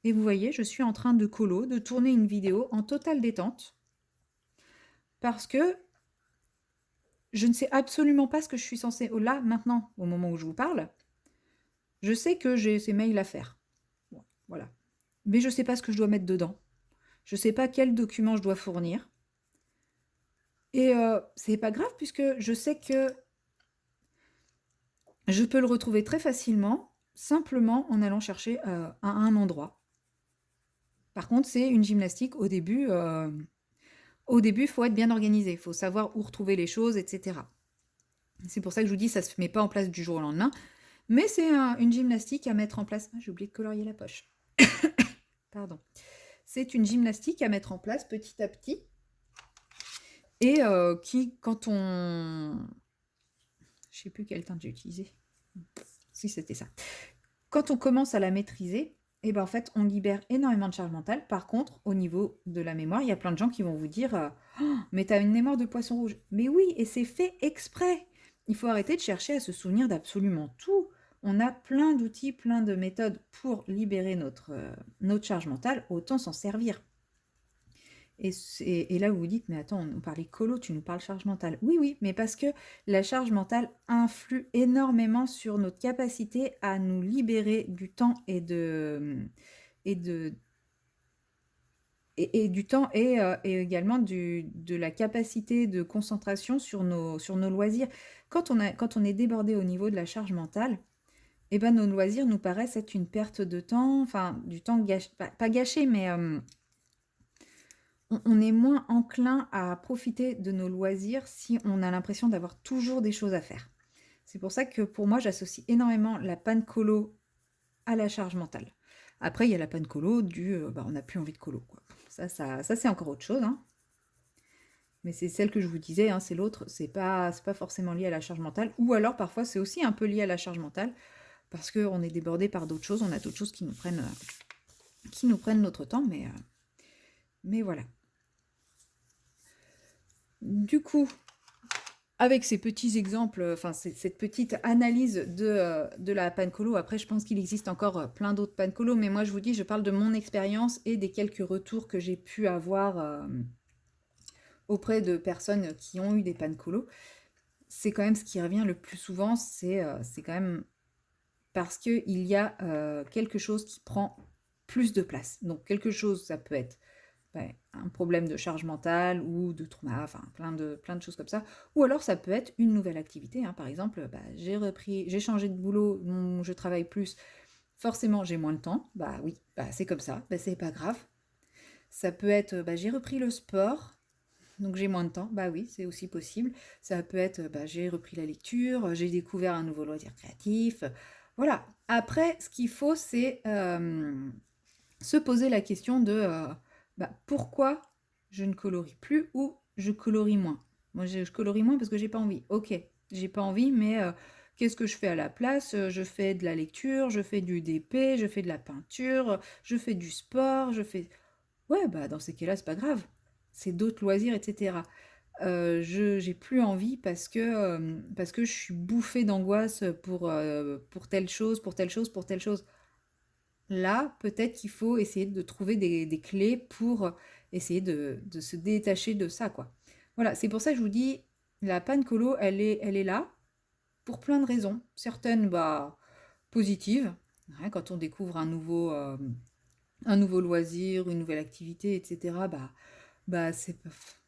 A: Et vous voyez, je suis en train de tourner une vidéo en totale détente. Parce que je ne sais absolument pas ce que je suis censée... Là, maintenant, au moment où je vous parle, je sais que j'ai ces mails à faire. Bon, voilà. Mais je ne sais pas ce que je dois mettre dedans. Je ne sais pas quel document je dois fournir. Et c'est pas grave puisque je sais que je peux le retrouver très facilement, simplement en allant chercher à un endroit. Par contre, c'est une gymnastique au début. Il faut être bien organisé, il faut savoir où retrouver les choses, etc. C'est pour ça que je vous dis, ça ne se met pas en place du jour au lendemain. Mais c'est une gymnastique à mettre en place. Ah, j'ai oublié de colorier la poche. Pardon. C'est une gymnastique à mettre en place petit à petit. Et qui, quand on... Je sais plus quelle teinte j'ai utilisé. Si, c'était ça. Quand on commence à la maîtriser, et ben en fait, on libère énormément de charge mentale. Par contre, au niveau de la mémoire, il y a plein de gens qui vont vous dire oh, mais t'as une mémoire de poisson rouge. Mais oui, et c'est fait exprès. Il faut arrêter de chercher à se souvenir d'absolument tout. On a plein d'outils, plein de méthodes pour libérer notre charge mentale, autant s'en servir. Et là, vous vous dites, mais attends, on parlait colo, tu nous parles charge mentale. Oui, oui, mais parce que la charge mentale influe énormément sur notre capacité à nous libérer du temps et du temps et également de la capacité de concentration sur nos loisirs. Quand on est débordé au niveau de la charge mentale, eh ben, nos loisirs nous paraissent être une perte de temps, enfin, du temps gâché, pas gâché, mais on est moins enclin à profiter de nos loisirs si on a l'impression d'avoir toujours des choses à faire. C'est pour ça que pour moi, j'associe énormément la panne colo à la charge mentale. Après, il y a la panne colo on n'a plus envie de colo, quoi. Ça c'est encore autre chose, hein. Mais c'est celle que je vous disais, hein, c'est l'autre, c'est pas forcément lié à la charge mentale. Ou alors parfois c'est aussi un peu lié à la charge mentale, parce qu'on est débordé par d'autres choses, on a d'autres choses qui nous prennent notre temps, mais voilà. Du coup, avec ces petits exemples, enfin cette petite analyse de la panne colo, après je pense qu'il existe encore plein d'autres pannes colo, mais moi je vous dis, je parle de mon expérience et des quelques retours que j'ai pu avoir auprès de personnes qui ont eu des pannes colo. C'est quand même ce qui revient le plus souvent, c'est quand même parce qu'il y a quelque chose qui prend plus de place. Donc quelque chose, ça peut être un problème de charge mentale ou de trauma, enfin plein de choses comme ça. Ou alors ça peut être une nouvelle activité, hein. Par exemple, j'ai changé de boulot, je travaille plus, forcément j'ai moins de temps. Bah oui, c'est comme ça, c'est pas grave. Ça peut être, j'ai repris le sport, donc j'ai moins de temps. Bah oui, c'est aussi possible. Ça peut être, j'ai repris la lecture, j'ai découvert un nouveau loisir créatif. Voilà. Après, ce qu'il faut, c'est se poser la question de pourquoi je ne colorie plus ou je colorie moins. Moi, je colorie moins parce que j'ai pas envie. Ok, j'ai pas envie, mais qu'est-ce que je fais à la place? Je fais de la lecture, je fais du DP, je fais de la peinture, je fais du sport, je fais... Ouais, dans ces cas-là, c'est pas grave. C'est d'autres loisirs, etc. J'ai plus envie parce que je suis bouffée d'angoisse pour telle chose, pour telle chose, pour telle chose. Là, peut-être qu'il faut essayer de trouver des clés pour essayer de se détacher de ça, quoi. Voilà, c'est pour ça que je vous dis, la panne colo, elle est là pour plein de raisons. Certaines, positives, hein, quand on découvre un nouveau loisir, une nouvelle activité, etc., c'est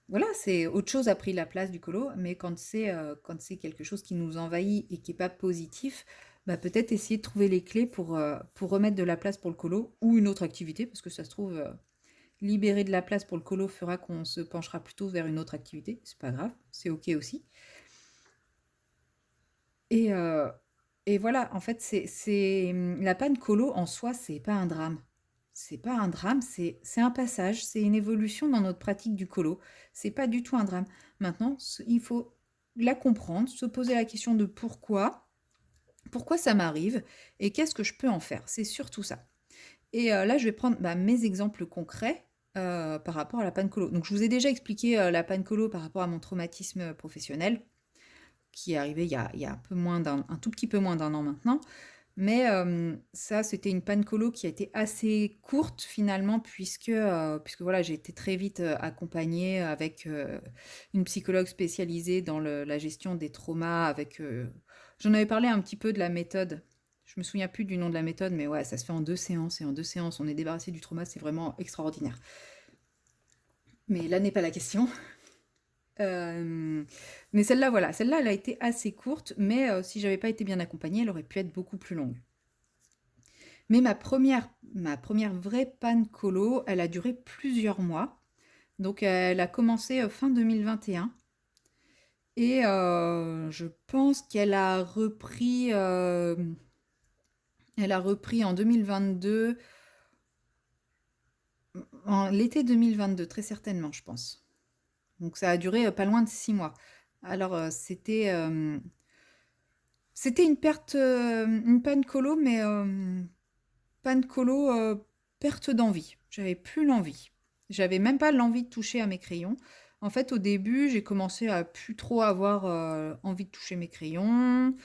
A: voilà, c'est autre chose a pris la place du colo, mais quand c'est quelque chose qui nous envahit et qui est pas positif, peut-être essayer de trouver les clés pour remettre de la place pour le colo ou une autre activité, parce que ça se trouve, libérer de la place pour le colo fera qu'on se penchera plutôt vers une autre activité. C'est pas grave, c'est ok aussi. Et, euh, et voilà, en fait, la panne colo en soi, c'est pas un drame. C'est pas un drame, c'est un passage, c'est une évolution dans notre pratique du colo. C'est pas du tout un drame. Maintenant, il faut la comprendre, se poser la question de pourquoi ça m'arrive et qu'est-ce que je peux en faire. C'est surtout ça. Et là, je vais prendre mes exemples concrets par rapport à la panne colo. Donc, je vous ai déjà expliqué la panne colo par rapport à mon traumatisme professionnel qui est arrivé il y a un tout petit peu moins d'un an maintenant. Mais ça, c'était une panne colo qui a été assez courte finalement, puisque voilà, j'ai été très vite accompagnée avec une psychologue spécialisée dans la gestion des traumas. J'en avais parlé un petit peu de la méthode. Je me souviens plus du nom de la méthode, mais ouais, ça se fait en 2 séances, et en 2 séances, on est débarrassé du trauma, c'est vraiment extraordinaire. Mais là n'est pas la question. Mais celle-là, voilà, celle-là, elle a été assez courte, mais si j'avais pas été bien accompagnée, elle aurait pu être beaucoup plus longue. Mais ma première vraie panne colo, elle a duré plusieurs mois. Donc elle a commencé fin 2021. Et je pense elle a repris en 2022, en l'été 2022, très certainement, je pense. Donc ça a duré pas loin de 6 mois. Alors C'était une panne colo, mais panne colo, perte d'envie. J'avais plus l'envie. J'avais même pas l'envie de toucher à mes crayons. En fait, au début, j'ai commencé à plus trop avoir envie de toucher mes crayons.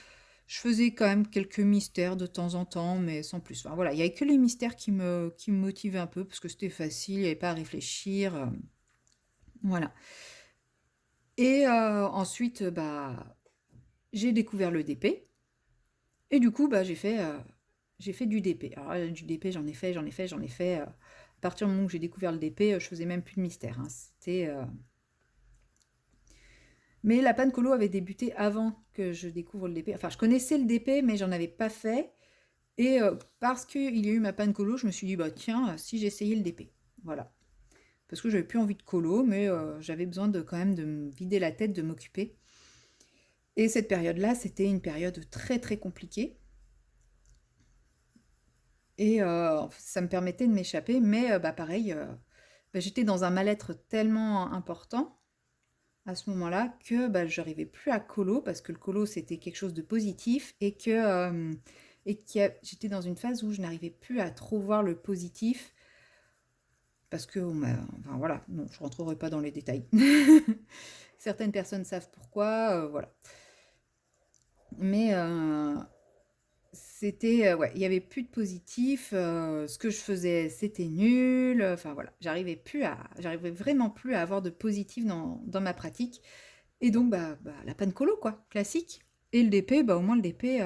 A: Je faisais quand même quelques mystères de temps en temps, mais sans plus. Enfin, voilà, il y avait que les mystères qui me motivaient un peu, parce que c'était facile, il n'y avait pas à réfléchir. Voilà. Et ensuite, bah, j'ai découvert le DP. Et du coup, bah, j'ai fait du DP. Alors là, du DP, j'en ai fait. À partir du moment où j'ai découvert le DP, je faisais même plus de mystère, hein. Mais la panne colo avait débuté avant que je découvre le DP. Enfin, je connaissais le DP, mais j'en avais pas fait. Et parce qu'il y a eu ma panne colo, je me suis dit, bah tiens, si j'essayais le DP. Voilà. Parce que j'avais plus envie de colo, mais j'avais besoin de quand même de me vider la tête, de m'occuper. Et cette période-là, c'était une période très très compliquée. Et ça me permettait de m'échapper, mais bah, pareil, bah, j'étais dans un mal-être tellement important à ce moment-là que bah, je n'arrivais plus à colo, parce que le colo c'était quelque chose de positif, et que j'étais dans une phase où je n'arrivais plus à trop voir le positif, parce que, enfin voilà, non, je rentrerai pas dans les détails. Certaines personnes savent pourquoi, voilà. Mais c'était, ouais, il y avait plus de positif, ce que je faisais, c'était nul, enfin voilà, j'arrivais vraiment plus à avoir de positif dans ma pratique. Et donc, bah, la panne colo, quoi, classique. Et le DP, bah, au moins le DP,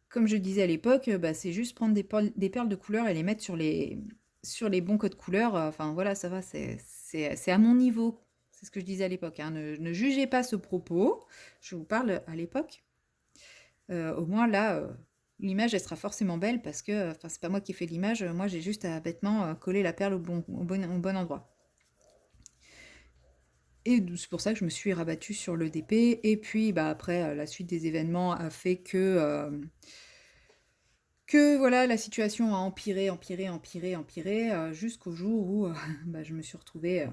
A: comme je disais à l'époque, bah, c'est juste prendre des perles de couleur et les mettre sur les bons codes couleurs. Enfin, voilà, ça va, c'est à mon niveau. C'est ce que je disais à l'époque, hein. Ne jugez pas ce propos. Je vous parle à l'époque. Au moins, là, l'image, elle sera forcément belle parce que, enfin, c'est pas moi qui ai fait l'image. Moi, j'ai juste à bêtement coller la perle au bon endroit. Et c'est pour ça que je me suis rabattue sur le DP. Et puis, bah, après, la suite des événements a fait que voilà, la situation a empiré, empiré, empiré, empiré, jusqu'au jour où bah, je me suis retrouvée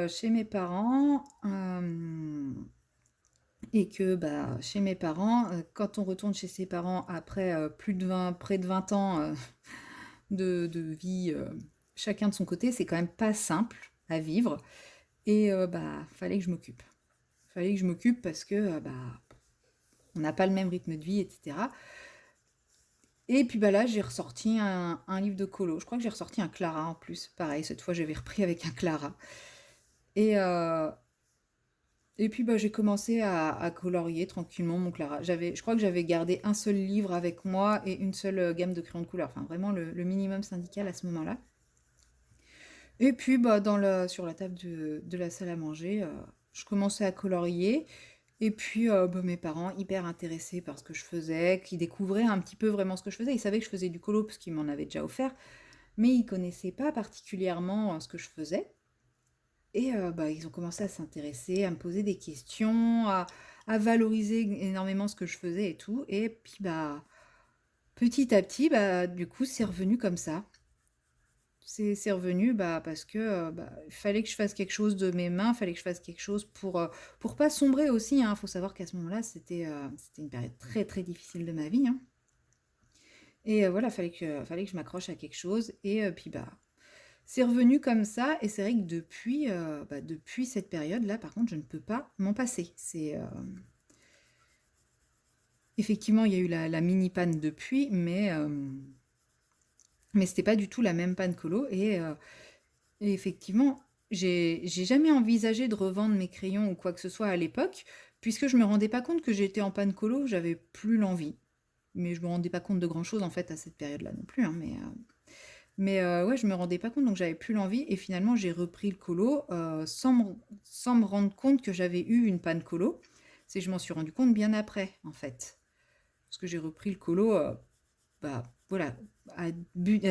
A: chez mes parents. Et que bah, chez mes parents, quand on retourne chez ses parents après près de 20 ans de vie, chacun de son côté, c'est quand même pas simple à vivre. Et bah, fallait que je m'occupe. Fallait que je m'occupe parce que bah, on n'a pas le même rythme de vie, etc. Et puis bah là, j'ai ressorti un livre de colo. Je crois que j'ai ressorti un Clara en plus. Pareil, cette fois, j'avais repris avec un Clara. Et, euh, et puis bah, j'ai commencé à colorier tranquillement mon Clara. Je crois que j'avais gardé un seul livre avec moi et une seule gamme de crayons de couleur. Enfin, vraiment le minimum syndical à ce moment-là. Et puis bah, sur la table de la salle à manger, je commençais à colorier. Et puis bah, mes parents, hyper intéressés par ce que je faisais, qui découvraient un petit peu vraiment ce que je faisais. Ils savaient que je faisais du colo parce qu'ils m'en avaient déjà offert, mais ils connaissaient pas particulièrement ce que je faisais. Et bah, ils ont commencé à s'intéresser, à me poser des questions, à valoriser énormément ce que je faisais et tout. Et puis bah, petit à petit, bah, du coup, c'est revenu comme ça. C'est revenu bah, parce que bah, il fallait que je fasse quelque chose de mes mains, il fallait que je fasse quelque chose pour pas sombrer aussi, hein. Faut savoir qu'à ce moment-là, c'était une période très très difficile de ma vie, hein. Et voilà, fallait que je m'accroche à quelque chose. Et puis bah, c'est revenu comme ça. Et c'est vrai que depuis cette période-là, par contre, je ne peux pas m'en passer. Effectivement, il y a eu la mini panne depuis, mais c'était pas du tout la même panne colo. Et effectivement, j'ai jamais envisagé de revendre mes crayons ou quoi que ce soit à l'époque, puisque je me rendais pas compte que j'étais en panne colo, j'avais plus l'envie. Mais je me rendais pas compte de grand chose en fait à cette période-là non plus, hein, mais ouais, je me rendais pas compte, donc j'avais plus l'envie. Et finalement, j'ai repris le colo sans me rendre compte que j'avais eu une panne colo. Je m'en suis rendu compte bien après, en fait. Parce que j'ai repris le colo, bah, voilà, à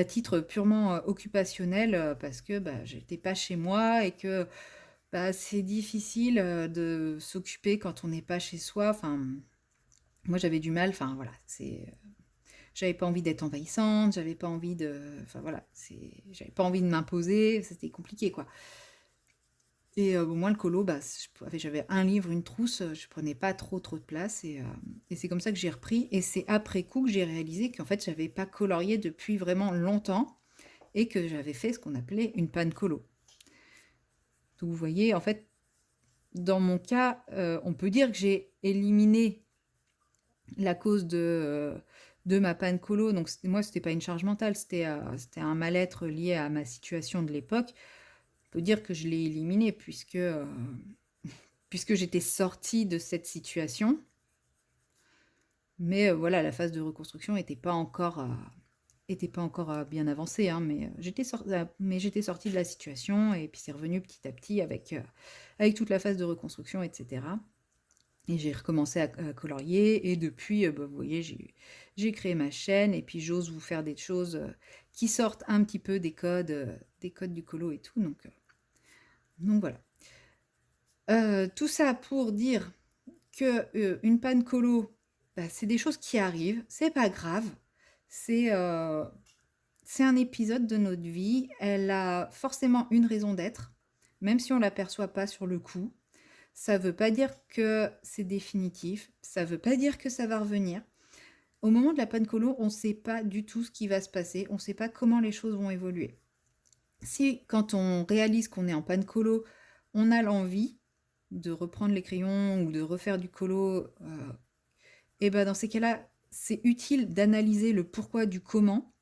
A: titre purement occupationnel, parce que bah, j'étais pas chez moi et que bah, c'est difficile de s'occuper quand on n'est pas chez soi. Enfin, moi j'avais du mal, enfin voilà, j'avais pas envie d'être envahissante, j'avais pas envie de. Enfin voilà, j'avais pas envie de m'imposer, c'était compliqué quoi. Et bon, moi, le colo, bah, j'avais un livre, une trousse, je prenais pas trop de place et c'est comme ça que j'ai repris et c'est après coup que j'ai réalisé qu'en fait, j'avais pas colorié depuis vraiment longtemps et que j'avais fait ce qu'on appelait une panne colo. Donc vous voyez, en fait, dans mon cas, on peut dire que j'ai éliminé la cause de ma panne colo. Donc moi, c'était pas une charge mentale, c'était un mal-être lié à ma situation de l'époque. On peut dire que je l'ai éliminé puisque j'étais sortie de cette situation. Mais voilà, la phase de reconstruction était pas encore bien avancée, hein, mais j'étais sortie de la situation et puis c'est revenu petit à petit avec toute la phase de reconstruction, etc. Et j'ai recommencé à colorier et depuis, bah, vous voyez, j'ai créé ma chaîne et puis j'ose vous faire des choses qui sortent un petit peu des codes du colo et tout. Donc voilà. Tout ça pour dire que une panne colo, bah, c'est des choses qui arrivent, c'est pas grave, c'est euh, c'est un épisode de notre vie, elle a forcément une raison d'être, même si on l'aperçoit pas sur le coup. Ça veut pas dire que c'est définitif, ça veut pas dire que ça va revenir. Au moment de la panne colo, on ne sait pas du tout ce qui va se passer, on ne sait pas comment les choses vont évoluer. Si quand on réalise qu'on est en panne colo, on a l'envie de reprendre les crayons ou de refaire du colo, et ben dans ces cas-là, c'est utile d'analyser le pourquoi du comment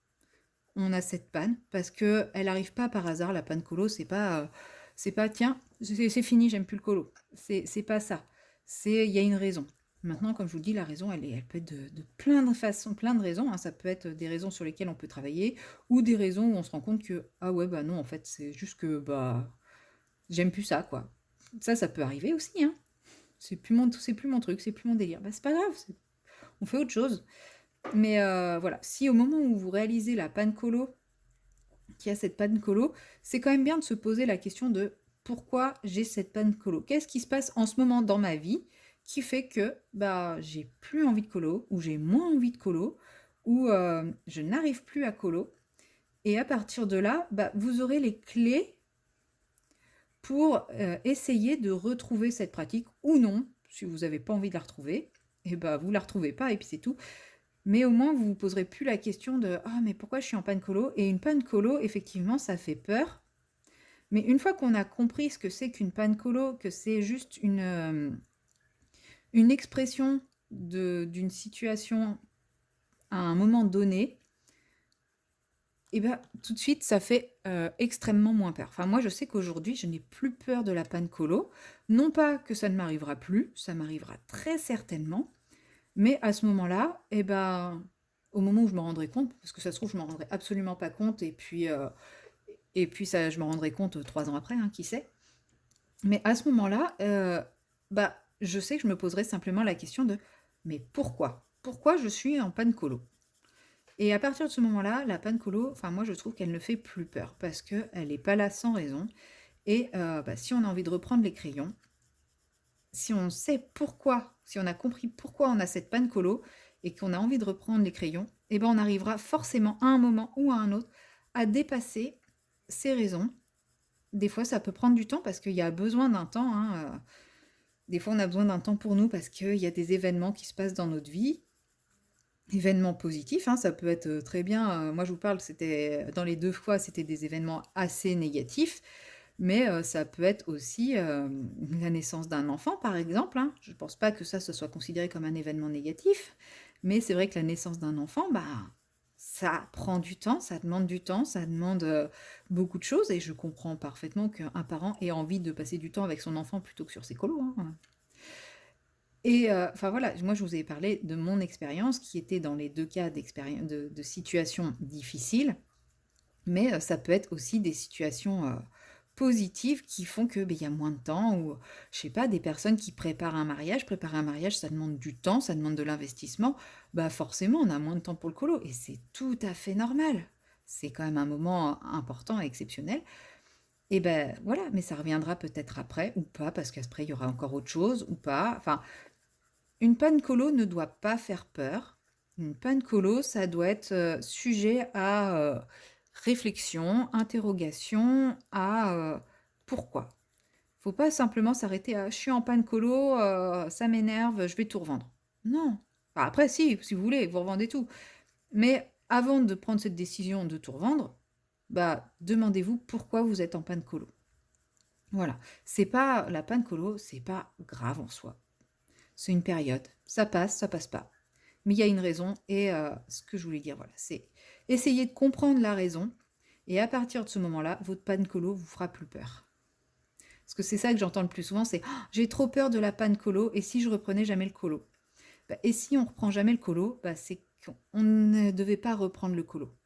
A: on a cette panne, parce que elle arrive pas par hasard, la panne colo, c'est pas tiens, c'est fini, j'aime plus le colo. C'est pas ça. Il y a une raison. Maintenant, comme je vous le dis, la raison, elle peut être de plein de façons, plein de raisons, hein. Ça peut être des raisons sur lesquelles on peut travailler, ou des raisons où on se rend compte que, ah ouais, bah non, en fait, c'est juste que, bah, j'aime plus ça, quoi. Ça peut arriver aussi, hein. C'est plus mon truc, c'est plus mon délire. Bah, c'est pas grave, on fait autre chose. Mais voilà, si au moment où vous réalisez la panne colo, qu'il y a cette panne colo, c'est quand même bien de se poser la question de pourquoi j'ai cette panne colo. Qu'est-ce qui se passe en ce moment dans ma vie qui fait que bah j'ai plus envie de colo, ou j'ai moins envie de colo, ou je n'arrive plus à colo. Et à partir de là, bah, vous aurez les clés pour essayer de retrouver cette pratique ou non. Si vous n'avez pas envie de la retrouver, et bah vous la retrouvez pas et puis c'est tout. Mais au moins, vous vous poserez plus la question de ah, mais pourquoi je suis en panne colo? Et une panne colo, effectivement, ça fait peur. Mais une fois qu'on a compris ce que c'est qu'une panne colo, que c'est juste une expression d'une situation à un moment donné, et ben tout de suite, ça fait extrêmement moins peur. Enfin, moi, je sais qu'aujourd'hui, je n'ai plus peur de la panne colo. Non pas que ça ne m'arrivera plus, ça m'arrivera très certainement. Mais à ce moment-là, eh ben, au moment où je me rendrai compte, parce que ça se trouve, je ne m'en rendrai absolument pas compte, et puis ça, je me rendrai compte 3 ans après, hein, qui sait. Mais à ce moment-là, bah, je sais que je me poserai simplement la question de mais pourquoi? Pourquoi je suis en panne colo? Et à partir de ce moment-là, la panne colo, enfin moi je trouve qu'elle ne fait plus peur parce qu'elle n'est pas là sans raison. Et bah, si on a envie de reprendre les crayons, si on sait pourquoi, si on a compris pourquoi on a cette panne colo et qu'on a envie de reprendre les crayons, eh ben on arrivera forcément à un moment ou à un autre à dépasser ces raisons. Des fois, ça peut prendre du temps parce qu'il y a besoin d'un temps, hein. Des fois, on a besoin d'un temps pour nous parce qu'il y a des événements qui se passent dans notre vie. Événements positifs, hein, ça peut être très bien. Moi, je vous parle, c'était dans les 2 fois, c'était des événements assez négatifs. Mais ça peut être aussi la naissance d'un enfant, par exemple, hein. Je ne pense pas que ça, ce soit considéré comme un événement négatif, mais c'est vrai que la naissance d'un enfant, bah, ça prend du temps, ça demande du temps, ça demande beaucoup de choses, et je comprends parfaitement qu'un parent ait envie de passer du temps avec son enfant plutôt que sur ses colos, hein. Et enfin voilà, moi je vous ai parlé de mon expérience qui était dans les 2 cas de situations difficiles. Mais ça peut être aussi des situations positives qui font que il y a moins de temps ou je sais pas, des personnes qui préparent un mariage. Préparer un mariage, ça demande du temps, ça demande de l'investissement. Bah forcément, on a moins de temps pour le colo et c'est tout à fait normal. C'est quand même un moment important et exceptionnel. Et ben voilà, mais ça reviendra peut-être après ou pas parce qu'après il y aura encore autre chose ou pas. Enfin, une panne colo ne doit pas faire peur. Une panne colo, ça doit être sujet à réflexion, interrogation, à pourquoi. Faut pas simplement s'arrêter à: «Je suis en panne colo, ça m'énerve, je vais tout revendre». Non. Enfin, après si vous voulez, vous revendez tout. Mais avant de prendre cette décision de tout revendre, bah, demandez-vous pourquoi vous êtes en panne colo. Voilà. C'est pas la panne colo, c'est pas grave en soi. C'est une période. Ça passe pas. Mais il y a une raison et ce que je voulais dire, voilà, c'est essayer de comprendre la raison et à partir de ce moment-là, votre panne colo vous fera plus peur. Parce que c'est ça que j'entends le plus souvent, c'est: «Oh, j'ai trop peur de la panne colo et si je reprenais jamais le colo?» Bah, et si on reprend jamais le colo, bah, c'est qu'on ne devait pas reprendre le colo.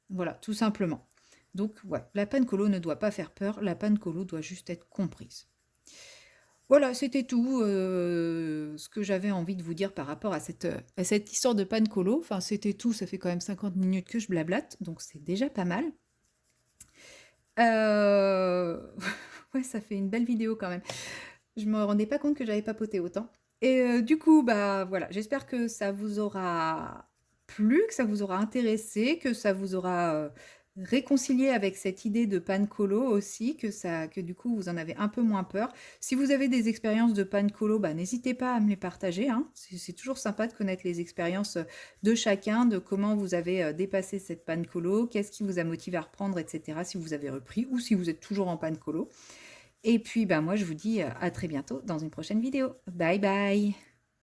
A: Voilà, tout simplement. Donc, ouais, la panne colo ne doit pas faire peur, la panne colo doit juste être comprise. Voilà, c'était tout ce que j'avais envie de vous dire par rapport à cette histoire de panne colo. Enfin, c'était tout, ça fait quand même 50 minutes que je blablate, donc c'est déjà pas mal. Ouais, ça fait une belle vidéo quand même. Je me rendais pas compte que j'avais papoté autant. Et du coup, bah voilà, j'espère que ça vous aura plu, que ça vous aura intéressé, que ça vous aura réconcilié avec cette idée de panne colo aussi, que du coup vous en avez un peu moins peur. Si vous avez des expériences de panne colo, bah, n'hésitez pas à me les partager, hein. C'est toujours sympa de connaître les expériences de chacun, de comment vous avez dépassé cette panne colo, qu'est-ce qui vous a motivé à reprendre, etc. Si vous avez repris ou si vous êtes toujours en panne colo. Et puis, bah, moi, je vous dis à très bientôt dans une prochaine vidéo. Bye bye!